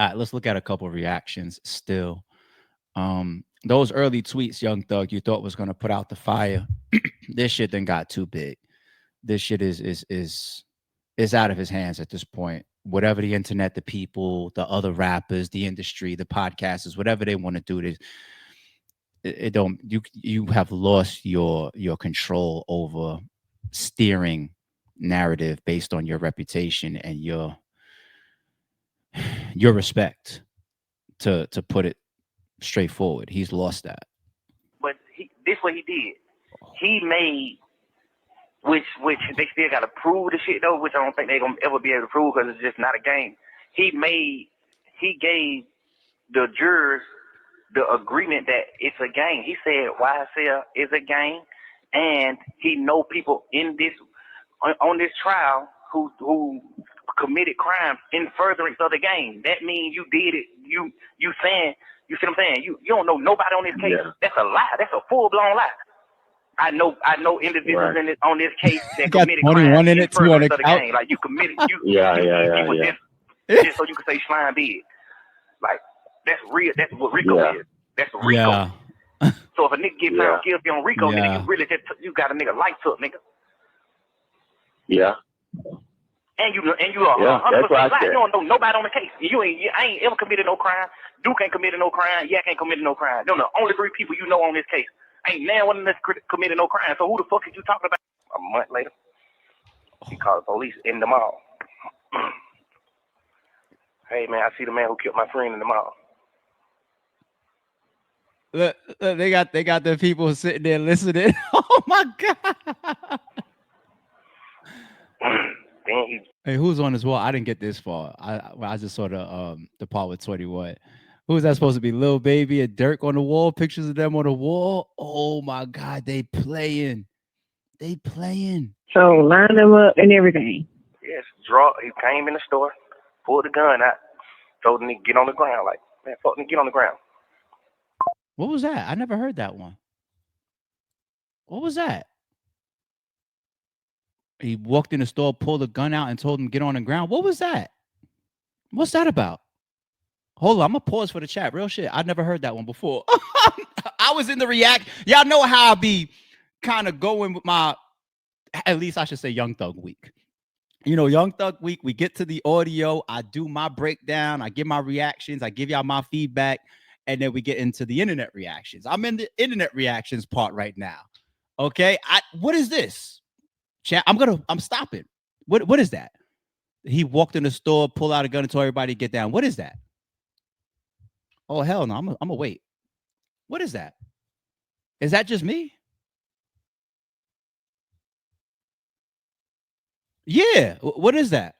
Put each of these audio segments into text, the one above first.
All right, let's look at a couple of reactions still. Those early tweets, Young Thug, you thought was gonna put out the fire. This shit then got too big. This shit is out of his hands at this point. Whatever the internet, the people, the other rappers, the industry, the podcasters, whatever they want to do, it don't you have lost your control over steering narrative based on your reputation and your respect to put it straightforward. He's lost that. But this what he did. He made which they still got to prove the shit though, which I don't think they're gonna ever be able to prove because it's just not a game. He gave the jurors the agreement that it's a game. He said YSL is a game, and he know people in this on this trial who committed crimes in furtherance of the game. That means you did it. You saying, you see what I'm saying? You don't know nobody on this case. Yeah. That's a lie. That's a full blown lie. I know individuals right. on this case that committed crimes in furtherance of the game. Like you committed just so you can say slime big. Like that's real. That's what Rico is. That's Rico. Yeah. So if a nigga get found guilty on Rico, nigga, you really just you got a nigga lights up, nigga. Yeah. And you are 100% black. You don't know nobody on the case. I ain't ever committed no crime. Duke ain't committed no crime. Yak ain't committed no crime. They're the only 3 people you know on this case. Ain't now one of them committed no crime. So who the fuck is you talking about? A month later, he called the police in the mall. Hey man, I see the man who killed my friend in the mall. Look, they got the people sitting there listening. Oh my god. Hey, who's on this wall? I didn't get this far. I just saw the part with 21. Who is that supposed to be? Lil Baby and Dirk on the wall? Pictures of them on the wall? Oh my god, they playing. So line them up and everything. Yes, he came in the store, pulled the gun out, told him to get on the ground. Like, man, fuck him, get on the ground. What was that? I never heard that one. What was that? He walked in the store, pulled the gun out, and told him to get on the ground. What was that? What's that about? Hold on, I'm gonna pause for the chat. Real shit. I never heard that one before. I was in the react. Y'all know how I be kind of going with my, at least I should say Young Thug week. You know, Young Thug week, we get to the audio. I do my breakdown. I give my reactions. I give y'all my feedback. And then we get into the internet reactions. I'm in the internet reactions part right now. Okay. What is this? Chat. I'm stopping. What is that? He walked in the store, pulled out a gun and told everybody to get down. What is that? Oh, hell no. I'm gonna wait. What is that? Is that just me? Yeah. What is that?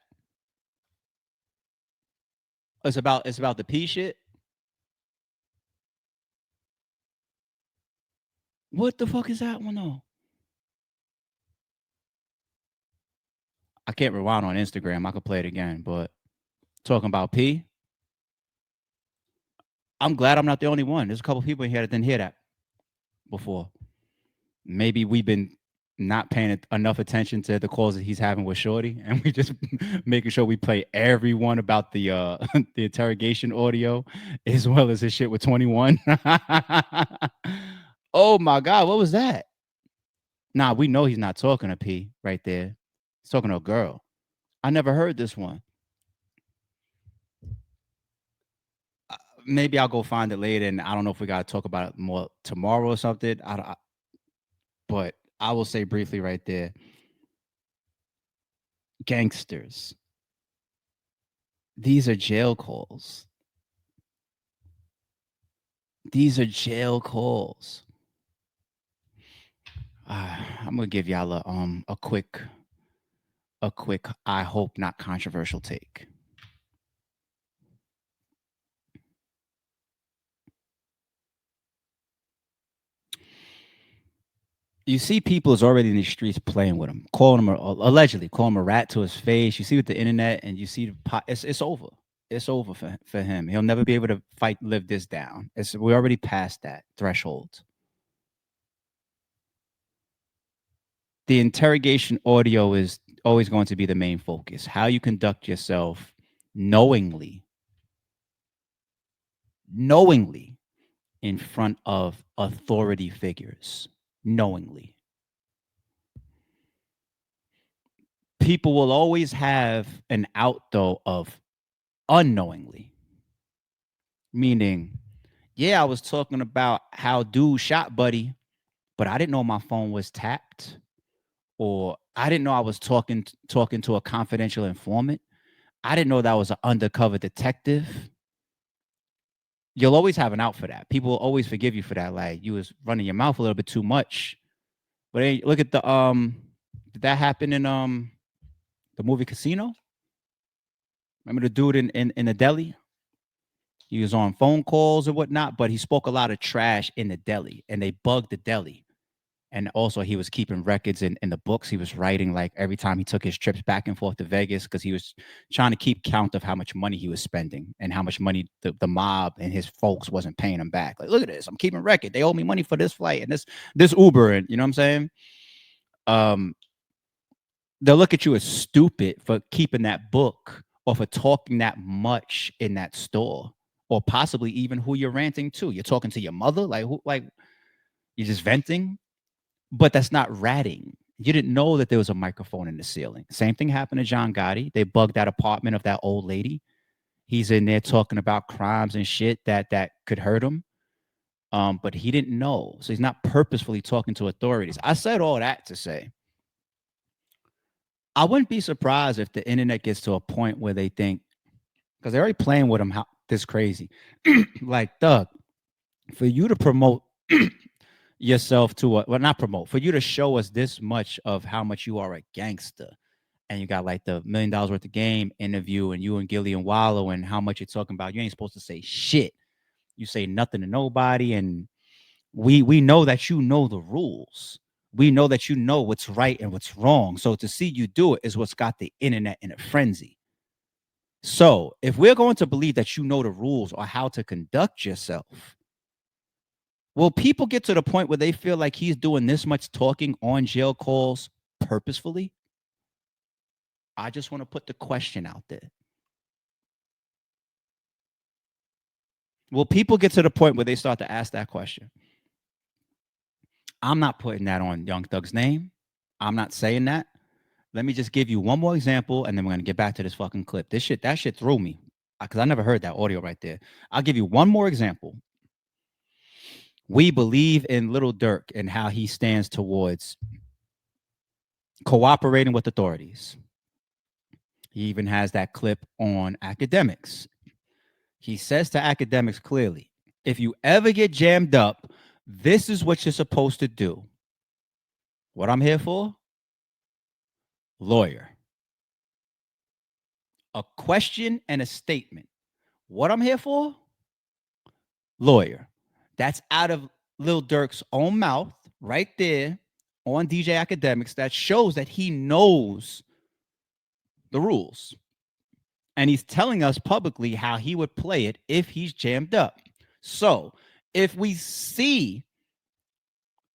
It's about the P shit. What the fuck is that one though? I can't rewind on Instagram. I could play it again, but talking about P. I'm glad I'm not the only one. There's a couple people in here that didn't hear that before. Maybe we've been not paying enough attention to the calls that he's having with Shorty, and we just making sure we play everyone about the the interrogation audio as well as his shit with 21. Oh my god, what was that? Nah, we know he's not talking to P right there. He's talking to a girl. I never heard this one. Maybe I'll go find it later, and I don't know if we got to talk about it more tomorrow or something. But I will say briefly right there. Gangsters. These are jail calls. These are jail calls. I'm gonna give y'all a quick, I hope not controversial take. You see people is already in the streets playing with him, calling him allegedly calling him a rat to his face. You see with the internet, and you see it's over. It's over for him. He'll never be able to live this down. We're already past that threshold. The interrogation audio is always going to be the main focus. How you conduct yourself knowingly knowingly in front of authority figures. Knowingly. People will always have an out, though, of unknowingly. Meaning, yeah, I was talking about how dude shot Buddy, but I didn't know my phone was tapped, or I didn't know I was talking to a confidential informant. I didn't know that was an undercover detective. You'll always have an out for that. People will always forgive you for that. Like, you was running your mouth a little bit too much. But hey, look at the did that happen in the movie Casino? Remember the dude in the deli? He was on phone calls and whatnot, but he spoke a lot of trash in the deli, and they bugged the deli. And also, he was keeping records in the books. He was writing, like, every time he took his trips back and forth to Vegas, because he was trying to keep count of how much money he was spending and how much money the mob and his folks wasn't paying him back. Like, look at this, I'm keeping record. They owe me money for this flight and this Uber, and you know what I'm saying? Um, they'll look at you as stupid for keeping that book or for talking that much in that store, or possibly even who you're ranting to. You're talking to your mother, like who, like you're just venting, but that's not ratting. You didn't know that there was a microphone in the ceiling. Same thing happened to John Gotti. They bugged that apartment of that old lady. He's in there talking about crimes and shit that could hurt him. But he didn't know. So he's not purposefully talking to authorities. I said all that to say, I wouldn't be surprised if the internet gets to a point where they think, because they're already playing with him this crazy. Like, Doug, for you to promote yourself to not promote, for you to show us this much of how much you are a gangster, and you got like the $1 million worth of game interview, and you and Gillian Wallow, and how much you're talking about, you ain't supposed to say shit. You say nothing to nobody, and we know that you know the rules. We know that you know what's right and what's wrong. So to see you do it is what's got the internet in a frenzy. So if we're going to believe that you know the rules or how to conduct yourself, will people get to the point where they feel like he's doing this much talking on jail calls purposefully? I just want to put the question out there. Will people get to the point where they start to ask that question? I'm not putting that on Young Thug's name. I'm not saying that. Let me just give you one more example, and then we're going to get back to this fucking clip. That shit threw me, because I never heard that audio right there. I'll give you one more example. We believe in Little Durk and how he stands towards cooperating with authorities. He even has that clip on academics. He says to academics clearly, if you ever get jammed up, this is what you're supposed to do. What I'm here for? Lawyer. A question and a statement. What I'm here for? Lawyer. That's out of Lil Durk's own mouth right there on DJ Academics. That shows that he knows the rules. And he's telling us publicly how he would play it if he's jammed up. So if we see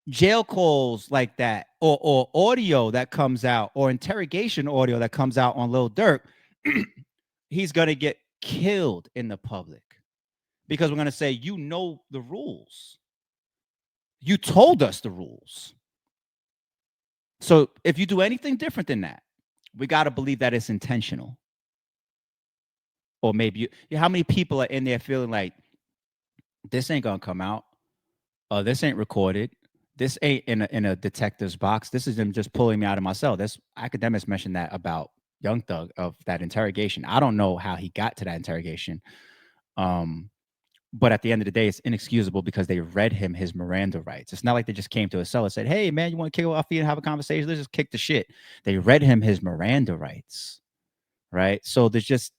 jail calls like that, or audio that comes out, or interrogation audio that comes out on Lil Durk, he's going to get killed in the public, because we're going to say, you know the rules. You told us the rules. So if you do anything different than that, we got to believe that it's intentional. Or maybe how many people are in there feeling like this ain't going to come out? This ain't recorded. This ain't in a detective's box. This is them just pulling me out of my cell. This academics mentioned that about Young Thug, of that interrogation. I don't know how he got to that interrogation. But at the end of the day, it's inexcusable, because they read him his Miranda rights. It's not like they just came to his cell and said, hey, man, you want to kick off feet and have a conversation? Let's just kick the shit. They read him his Miranda rights, right? So there's just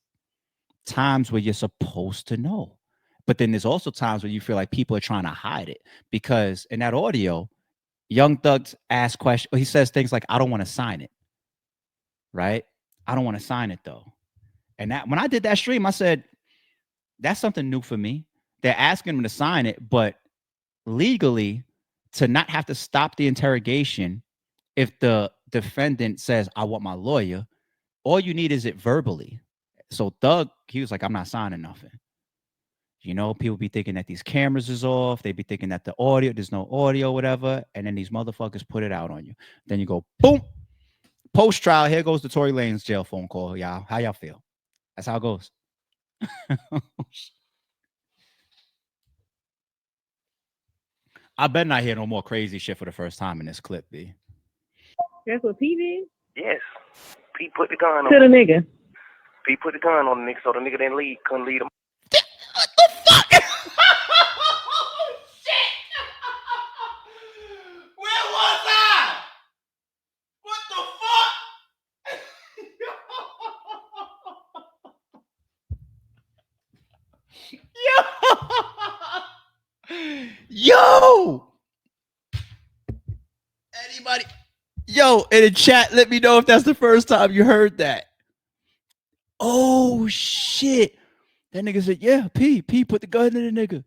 times where you're supposed to know. But then there's also times where you feel like people are trying to hide it, because in that audio, Young Thug asks questions. He says things like, I don't want to sign it, right? I don't want to sign it, though. And that, when I did that stream, I said, that's something new for me. They're asking him to sign it, but legally, to not have to stop the interrogation if the defendant says, I want my lawyer, all you need is it verbally. So Thug, he was like, I'm not signing nothing. You know, people be thinking that these cameras is off. They be thinking that there's no audio, whatever. And then these motherfuckers put it out on you. Then you go, boom, post trial. Here goes the Tory Lanez jail phone call, y'all. How y'all feel? That's how it goes. I better not hear no more crazy shit for the first time in this clip, B. That's what P did? Yes. P put the gun To the on. nigga. P put the gun on the nigga so the nigga didn't leave. Couldn't lead him. What the fuck? Shit! Where was I? What the fuck? Yo! Anybody? Yo, in the chat, let me know if that's the first time you heard that. Oh shit. That nigga said, yeah, P put the gun in the nigga.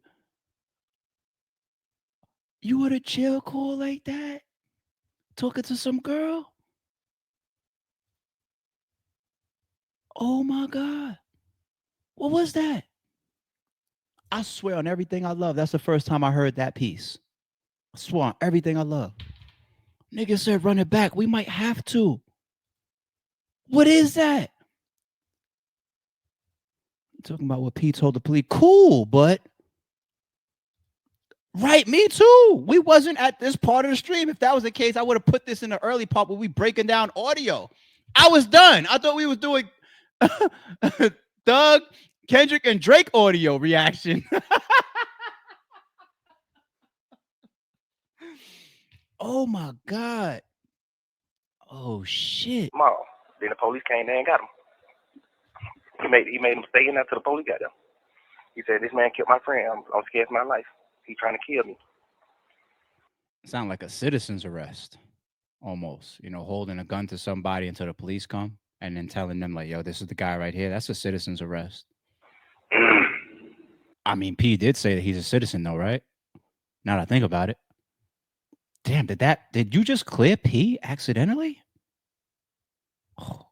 You would a jail call like that? Talking to some girl? Oh my God. What was that? I swear on everything I love, that's the first time I heard that piece. I swear on everything I love. Nigga said, run it back. We might have to. What is that? Talking about what P told the police. Cool, but right, me too. We wasn't at this part of the stream. If that was the case, I would have put this in the early part where we breaking down audio. I was done. I thought we was doing Doug, Kendrick, and Drake audio reaction. Oh my God. Oh shit. Mom. Then the police came there and got him. He made him stay in there till the police got him. He said, this man killed my friend. I'm scared for my life. He's trying to kill me. Sound like a citizen's arrest. Almost. You know, holding a gun to somebody until the police come and then telling them like, yo, this is the guy right here. That's a citizen's arrest. I mean, P did say that he's a citizen though, right? Now that I think about it. Damn, did you just clear P accidentally? Oh.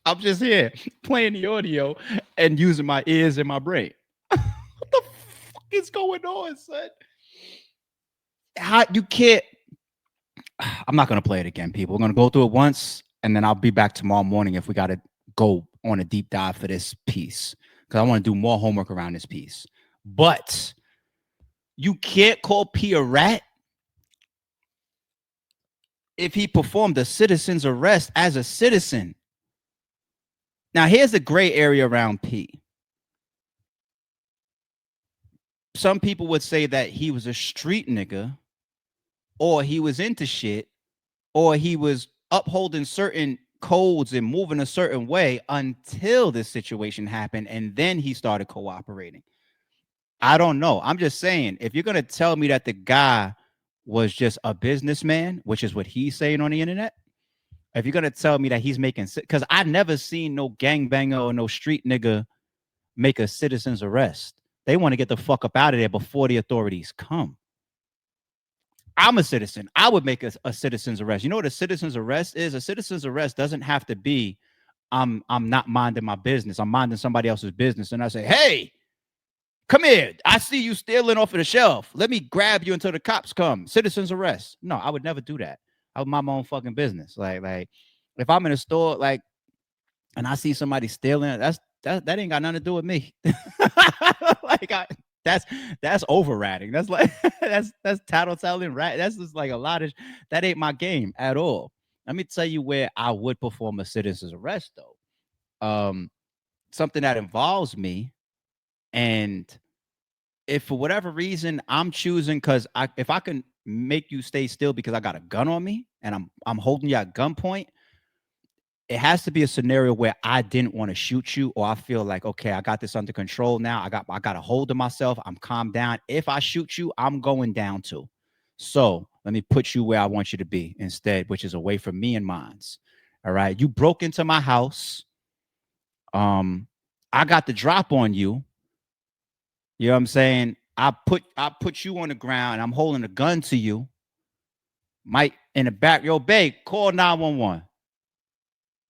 I'm just here playing the audio and using my ears and my brain. What the fuck is going on, son? How you can't? I'm not gonna play it again, people. We're gonna go through it once, and then I'll be back tomorrow morning if we gotta go on a deep dive for this piece because I want to do more homework around this piece. But you can't call P a rat if he performed a citizen's arrest as a citizen. Now, here's the gray area around P. Some people would say that he was a street nigga, or he was into shit, or he was upholding certain codes and moving a certain way until this situation happened, and then he started cooperating. I don't know. I'm just saying, if you're going to tell me that the guy was just a businessman, which is what he's saying on the internet, if you're going to tell me that he's making, because I've never seen no gangbanger or no street nigga make a citizen's arrest. They want to get the fuck up out of there before the authorities come. I'm a citizen. I would make a citizen's arrest. You know what a citizen's arrest is? A citizen's arrest doesn't have to be, I'm not minding my business. I'm minding somebody else's business. And I say, hey, come here. I see you stealing off of the shelf. Let me grab you until the cops come. Citizen's arrest. No, I would never do that. I would mind my own fucking business. Like if I'm in a store, like, and I see somebody stealing, that ain't got nothing to do with me. Like that's overratting. That's like that's tattletelling, right? That's just like a lot of that ain't my game at all. Let me tell you where I would perform a citizen's arrest though. Something that involves me, and if for whatever reason I'm choosing, because if I can make you stay still because I got a gun on me and I'm holding you at gunpoint, it has to be a scenario where I didn't want to shoot you, or I feel like, okay, I got this under control now. I got a hold of myself. I'm calmed down. If I shoot you, I'm going down too. So let me put you where I want you to be instead, which is away from me and mines. All right. You broke into my house. I got the drop on you. You know what I'm saying? I put you on the ground and I'm holding a gun to you. Mike in the back, yo, babe, call 911.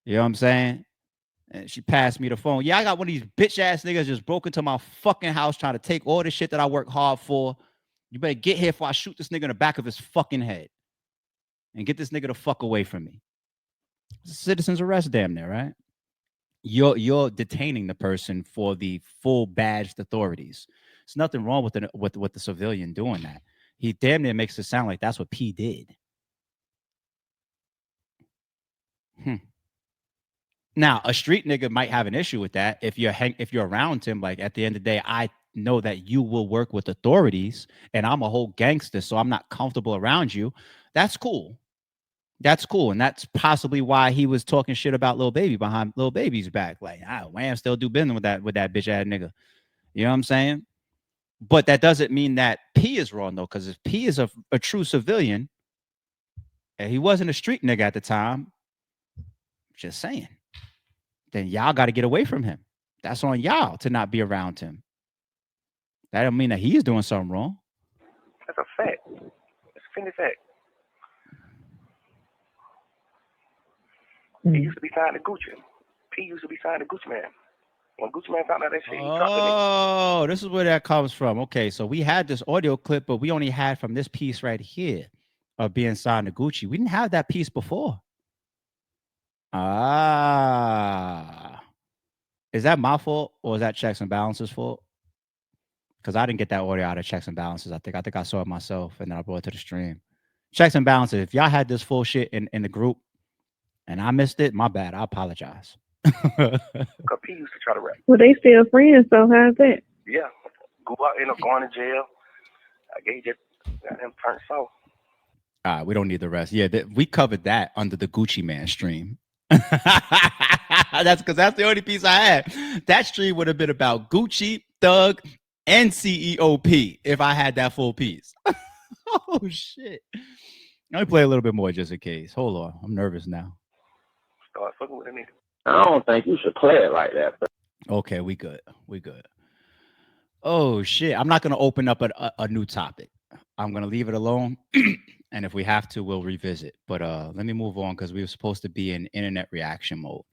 You know what I'm saying? And she passed me the phone. Yeah, I got one of these bitch ass niggas just broke into my fucking house trying to take all the shit that I work hard for. You better get here before I shoot this nigga in the back of his fucking head. And get this nigga the fuck away from me. It's a citizen's arrest, damn near, right? You're detaining the person for the full badged authorities. There's nothing wrong with the civilian doing that. He damn near makes it sound like that's what P did. Now, a street nigga might have an issue with that if you're around him. Like at the end of the day, I know that you will work with authorities, and I'm a whole gangster, so I'm not comfortable around you. That's cool. That's cool, and that's possibly why he was talking shit about Lil Baby behind Lil Baby's back. Like, Wham still do business with that bitch ass nigga. You know what I'm saying? But that doesn't mean that P is wrong though, because if P is a true civilian, and he wasn't a street nigga at the time, just saying, then y'all got to get away from him. That's on y'all to not be around him. That don't mean that he's doing something wrong. That's a fact. It's a finished fact. He used to be signed to Gucci. P used to be signed to Gucci Man. When Gucci Man found out that shit, he dropped the nigga. Oh, this is where that comes from. Okay, so we had this audio clip, but we only had from this piece right here of being signed to Gucci. We didn't have that piece before. Is that my fault or is that Checks and Balances' fault? Because I didn't get that audio out of Checks and Balances. I think I saw it myself and then I brought it to the stream. Checks and Balances. If y'all had this full shit in the group and I missed it, my bad. I apologize. Because P used to try to rap. Well, they still friends, so how's that? Yeah. Go out, end up going to jail. I gave just got him turned soft. All right, we don't need the rest. Yeah, we covered that under the Gucci Man stream. That's because that's the only piece I had. That stream would have been about Gucci, Thug, and CEOP if I had that full piece. Oh, shit. Let me play a little bit more just in case. Hold on. I'm nervous now. Start fucking with a nigga. I don't think you should play it like that. Okay, we good. We good. Oh, shit. I'm not going to open up a new topic. I'm going to leave it alone. And if we have to, we'll revisit. But let me move on because we were supposed to be in internet reaction mode.